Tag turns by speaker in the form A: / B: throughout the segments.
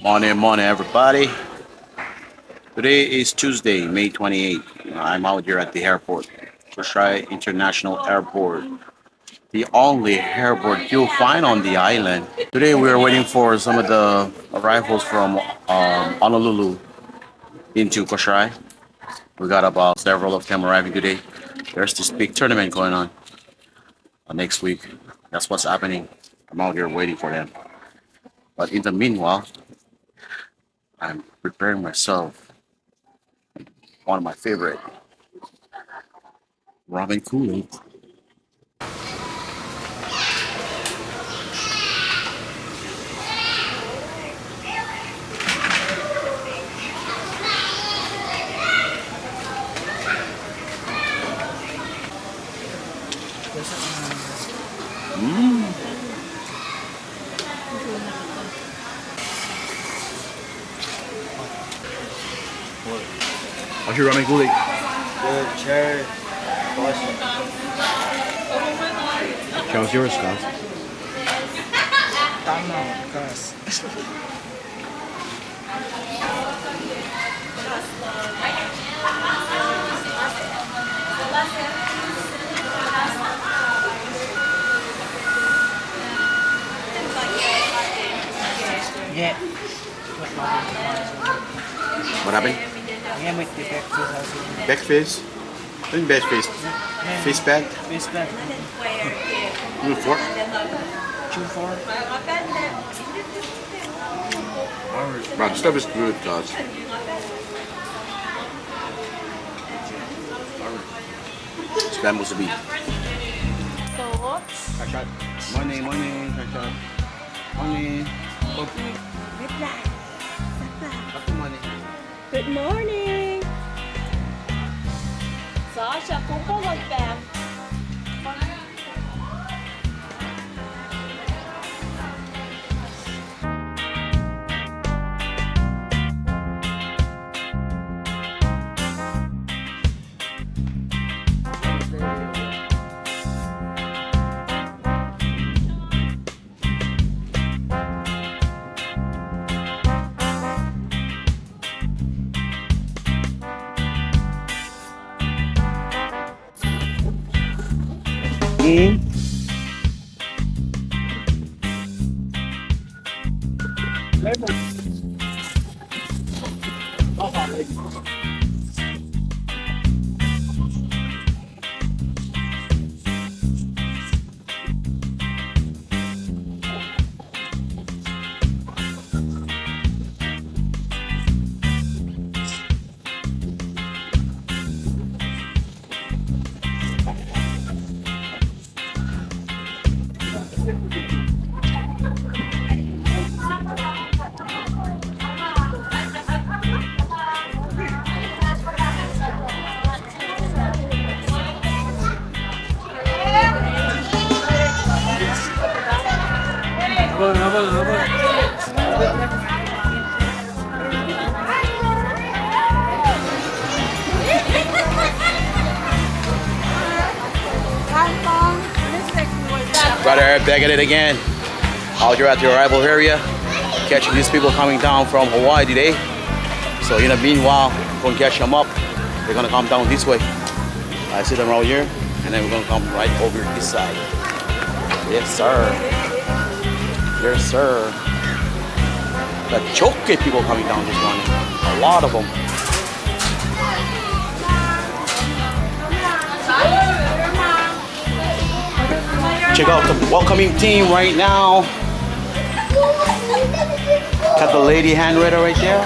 A: Morning, everybody. Today is Tuesday, May 28th. I'm out here at the airport, Kosrae International Airport, the only airport you'll find on the island. Today we are waiting for some of the arrivals from Honolulu into Kosrae. We got about several of them arriving today. There's this big tournament going on next week. That's what's happening. I'm out here waiting for them. But in the meanwhile, I'm preparing myself one of my favorite ramen Kool-Aid. How's your ramen Kool-Aid?
B: Good, cherry, Boston.
A: How's yours, Scott?
B: Tama, cuz. Yeah.
A: What happened?
B: Yeah, with the breakfast.
A: Back face? What do you mean back face? Face bag?
B: Fish bag.
A: Fork?
B: Chew for.
A: Wow, the stuff is good, guys. It's supposed to be. Money. Money.
C: Good morning. Sasha, cũng có một vàng.
A: Brother, back at it again. Out here at the arrival area, catching these people coming down from Hawaii today. So in the meanwhile, we're gonna catch them up. They're gonna come down this way. I see them right here, and then we're gonna come right over this side. Yes, sir. Yes, sir. The choke people coming down this morning. A lot of them. Check out the welcoming team right now. Got the lady handwriter right there.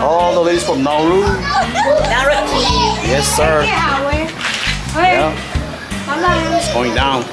A: All the ladies from Nauru. Yes, sir. Yeah. It's going down.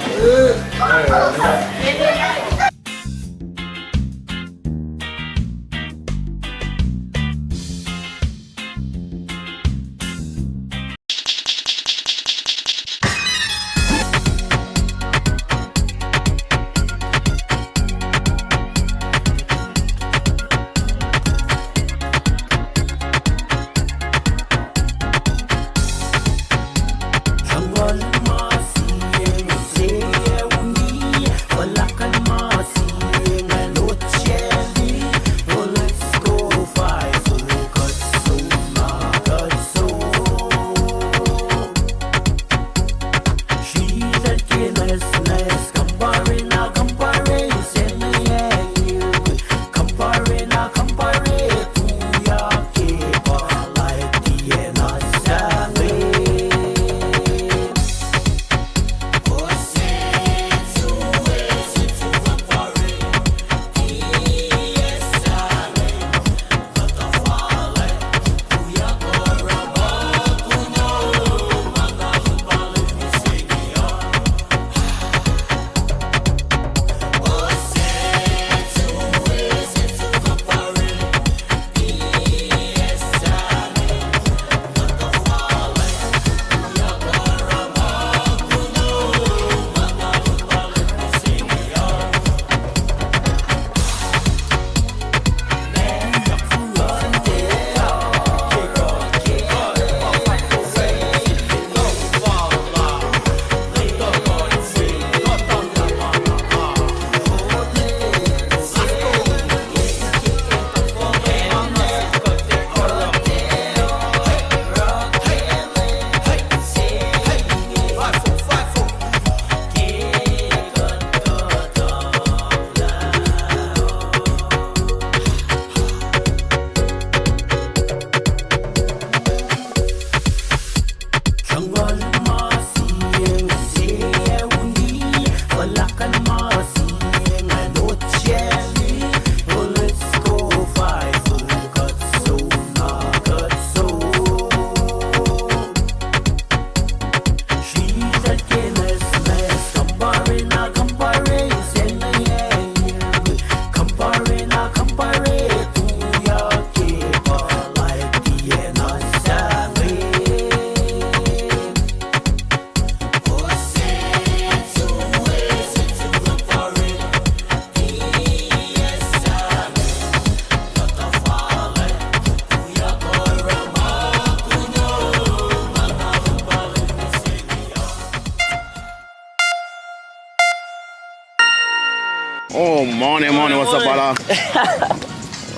A: Oh, morning, morning. What's up, brother?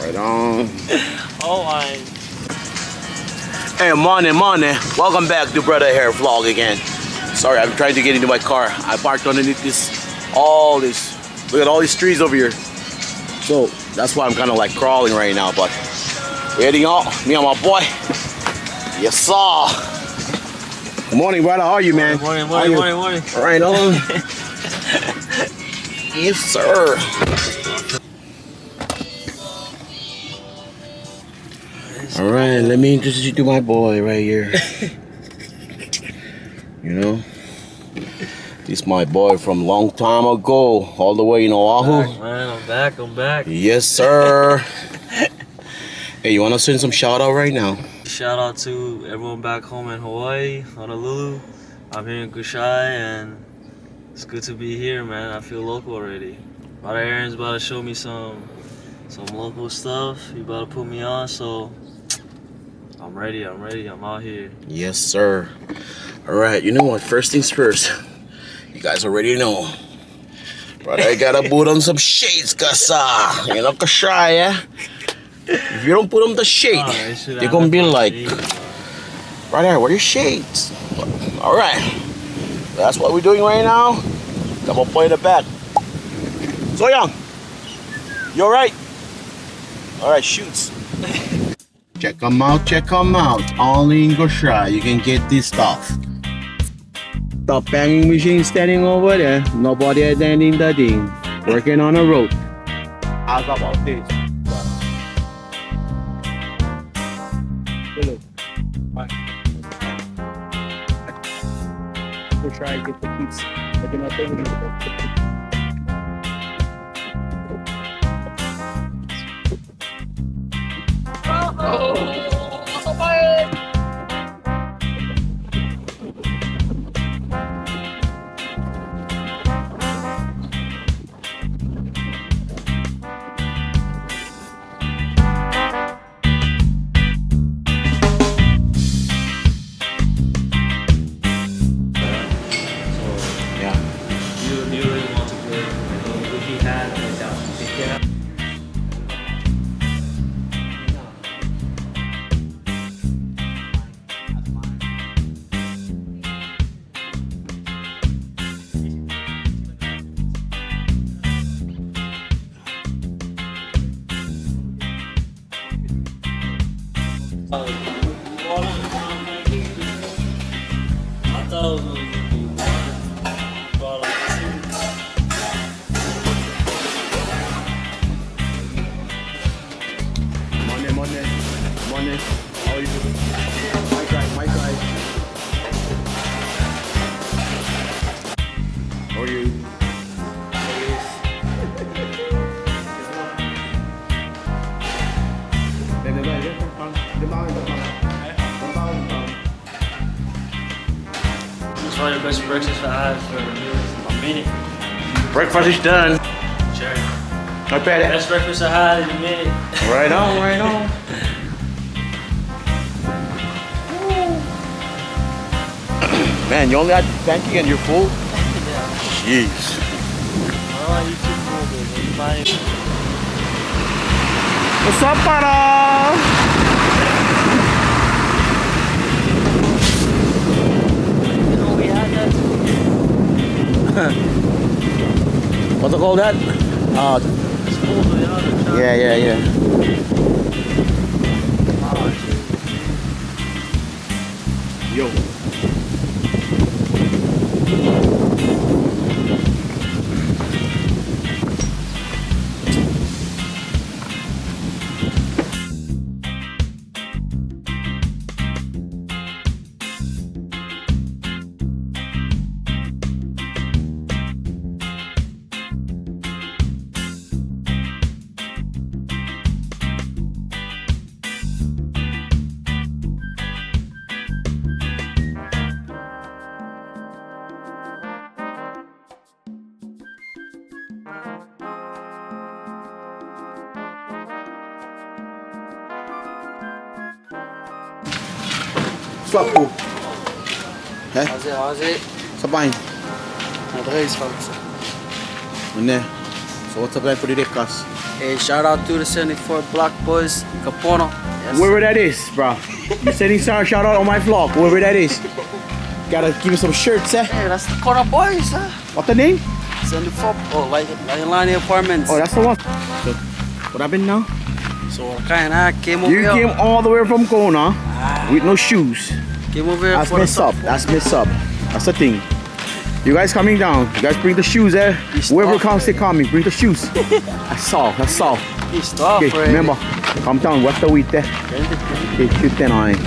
A: Right on.
B: Oh my.
A: Hey, morning, morning. Welcome back to Brother Hair Vlog again. Sorry, I'm trying to get into my car. I parked underneath look at all these trees over here. So that's why I'm kind of like crawling right now, but we're heading out, me and my boy. Yes, sir. Good morning, brother. How are you, man?
B: Morning.
A: Right on. Yes, sir. All right, let me introduce you to my boy right here. You know, this my boy from long time ago, all the way in Oahu.
B: I'm back.
A: Yes, sir. Hey, you want to send some shout out right now?
B: Shout out to everyone back home in Hawaii, Honolulu. I'm here in Kosrae and it's good to be here, man. I feel local already. Brother Aaron's about to show me some local stuff. He about to put me on, so I'm ready. I'm out here.
A: Yes, sir. All right, you know what? First things first. You guys already know. Brother, I gotta put on some shades, cause you know, Kosrae, yeah? If you don't put on the shade, you're gonna be like, brother, where are your shades? All right, that's what we're doing right now. I'm gonna play in the back. So young, you all right? All right, shoots. Check them out. Only in Kosrae you can get this stuff. The banging machine standing over there. Nobody attending the thing. Working on the road. How's about this? Hello. We'll try and get the keys. But you're not taking it.
B: Do you really want to play a goofy hat like that? Yeah. I thought it was gonna be
A: Money. How are you doing? My guy. How are you?
B: It's probably the best breakfast I had for a minute.
A: Breakfast is done.
B: Sure.
A: Not bad.
B: Best breakfast I had in a minute.
A: Right on. Man, you only had pancake and you're full? Jeez.
B: Oh, you too cool, baby. Fine.
A: What's up, para?
B: You know, we had that too.
A: What's it called that?
B: It's cool, though, you know,
A: Yeah. Yo. Flapo. Hä?
B: How's it?
A: Sa bain.
B: Na, 3 is fout.
A: Wanneer? So So what's up then for the day, Cos?
D: Hey, shout out to the 74 Block Boys, Capono. Yes.
A: Wherever that is, bro. You sending shout out on my vlog, wherever that is. Gotta give me some shirts, eh?
D: Hey, that's the Corner Boys, huh?
A: What's the name?
D: 74, oh, like Lani Apartments.
A: Oh, that's the one. So, what happened now?
D: So, kinda came over
A: You
D: here.
A: came all the way from Kona with no shoes.
D: Came over here
A: That's
D: for the
A: messed up.
D: softball.
A: That's messed up. That's the thing. You guys coming down. You guys bring the shoes, eh? Whoever comes, they coming. Bring the shoes. That's all. That's all.
D: Pissed off,
A: Okay,
D: already.
A: remember, come down. What's the wheat there? Okay, shoot that on it.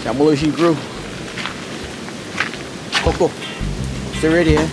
A: Demolition crew. Coco. Stay ready, eh?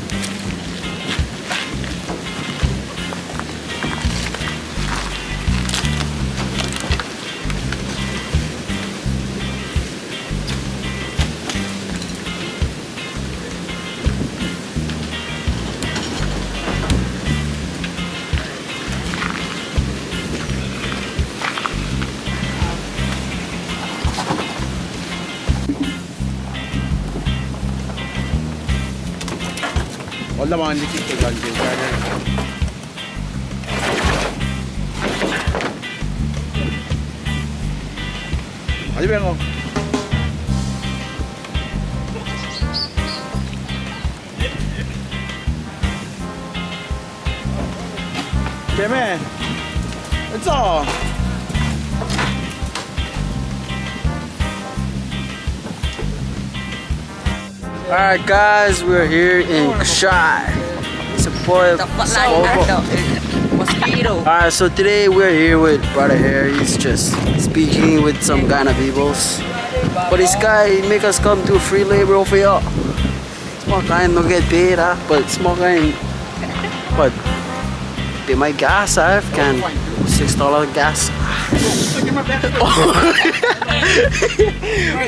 A: Wala mga hindi ko ganyan. Ano ba ako? Keme, it's all.
D: Alright, guys, we're here in Kosrae. It's a boy.
C: Mosquito.
D: Alright, so today we're here with Brother Harry. He's just speaking with some Ghana peoples. But this guy he make us come to free labor over here. Small kind don't get paid, huh? But small kind, but pay my gas, I can $6 gas.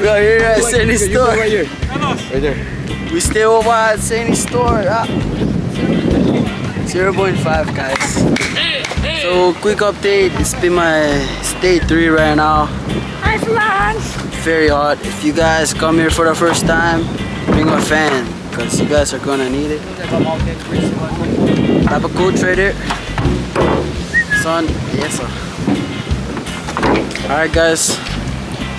D: We are here at Sandy Store.
A: Right here. Right there.
D: We stay over at Sandy Store. 0.5, guys. So quick update. It's been my day 3 right now.
C: Hi, Flan.
D: Very hot. If you guys come here for the first time, bring a fan because you guys are gonna need it. Have a coat right here. Son, yes sir. Alright guys,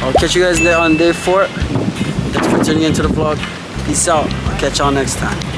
D: I'll catch you guys on day 4. Thanks for tuning into the vlog. Peace out. I'll catch y'all next time.